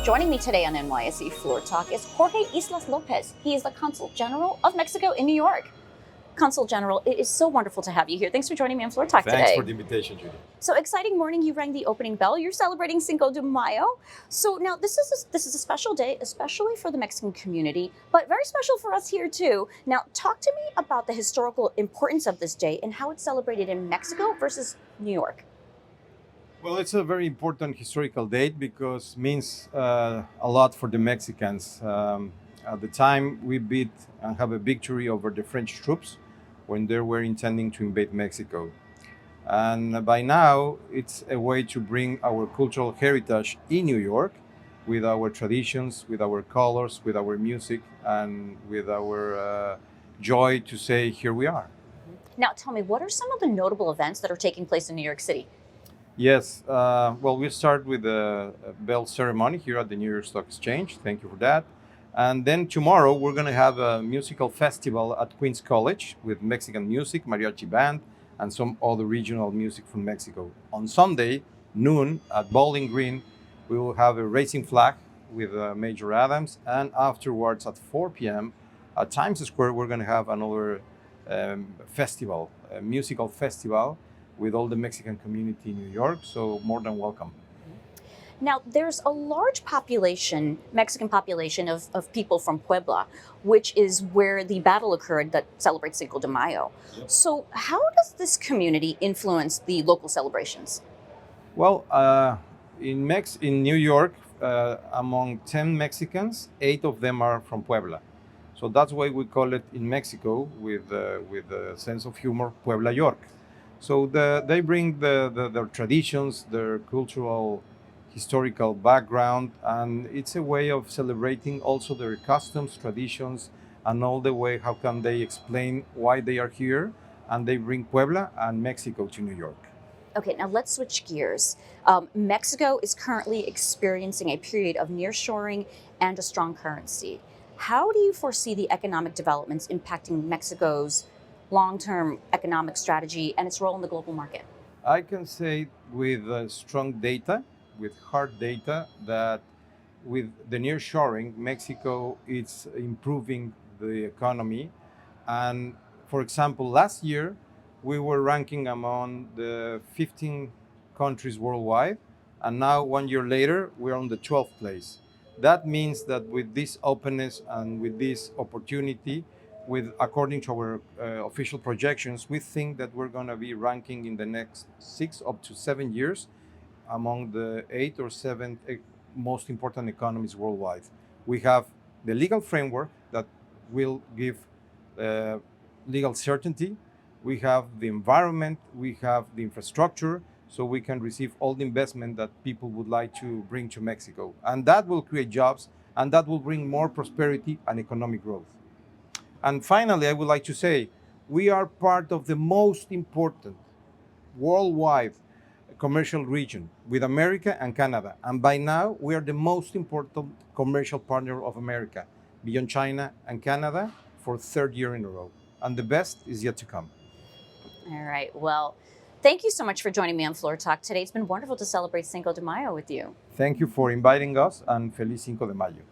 Joining me today on NYSE Floor Talk is Jorge Islas López. He is the Consul General of Mexico in New York. Consul General, it is so wonderful to have you here. Thanks for joining me on Floor Talk today. Thanks for the invitation, Judy. So exciting morning, you rang the opening bell. You're celebrating Cinco de Mayo. So now this is a special day, especially for the Mexican community, but very special for us here too. Now talk to me about the historical importance of this day and how it's celebrated in Mexico versus New York. Well, it's a very important historical date because it means a lot for the Mexicans. At the time, we beat and have a victory over the French troops when they were intending to invade Mexico. And by now, it's a way to bring our cultural heritage in New York with our traditions, with our colors, with our music, and with our joy to say, here we are. Now tell me, what are some of the notable events that are taking place in New York City? Yes, well, we start with a bell ceremony here at the New York Stock Exchange. Thank you for that. And then tomorrow we're going to have a musical festival at Queens College with Mexican music, mariachi band, and some other regional music from Mexico. On Sunday, noon at Bowling Green, we will have a racing flag with Major Adams. And afterwards at 4 p.m. at Times Square, we're going to have another festival, a musical festival with all the Mexican community in New York, so more than welcome. Now, there's a large population, Mexican population of people from Puebla, which is where the battle occurred that celebrates Cinco de Mayo. Yep. So how does this community influence the local celebrations? Well, in New York, among 10 Mexicans, 8 of them are from Puebla. So that's why we call it in Mexico, with a sense of humor, Puebla York. So they bring their traditions, their cultural, historical background, and it's a way of celebrating also their customs, traditions, and all the way how can they explain why they are here, and they bring Puebla and Mexico to New York. Okay, now let's switch gears. Mexico is currently experiencing a period of nearshoring and a strong currency. How do you foresee the economic developments impacting Mexico's long-term economic strategy and its role in the global market? I can say with strong data, with hard data, that with the nearshoring, Mexico is improving the economy. And for example, last year, we were ranking among the 15 countries worldwide. And now 1 year later, we're on the 12th place. That means that with this openness and with this opportunity, according to our official projections, we think that we're going to be ranking in the next 6 up to 7 years among the 8 or 7 most important economies worldwide. We have the legal framework that will give legal certainty. We have the environment, we have the infrastructure, so we can receive all the investment that people would like to bring to Mexico. And that will create jobs, and that will bring more prosperity and economic growth. And finally, I would like to say, we are part of the most important worldwide commercial region with America and Canada. And by now, we are the most important commercial partner of America, beyond China and Canada, for 3rd year in a row. And the best is yet to come. All right, well, thank you so much for joining me on Floor Talk today. It's been wonderful to celebrate Cinco de Mayo with you. Thank you for inviting us, and Feliz Cinco de Mayo.